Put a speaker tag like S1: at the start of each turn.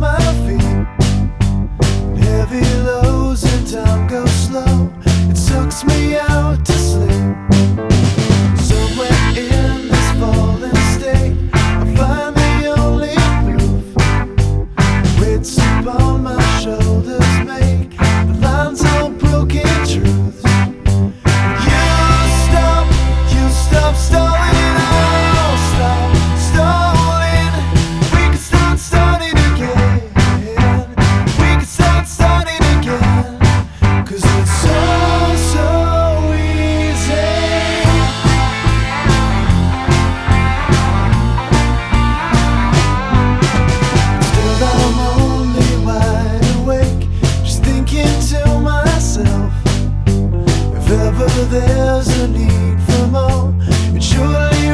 S1: my feet. Heavy lows and time goes slow. It sucks me out to sleep. Somewhere in this fallen state, I find the only proof. Weights upon my shoulders make the lines all broken truths. You stop stalling, I'll stop stalling. We can start starting again. We can start starting again. 'Cause it's so easy. Still I'm only wide awake, just thinking to myself, if ever there's a need for more, it surely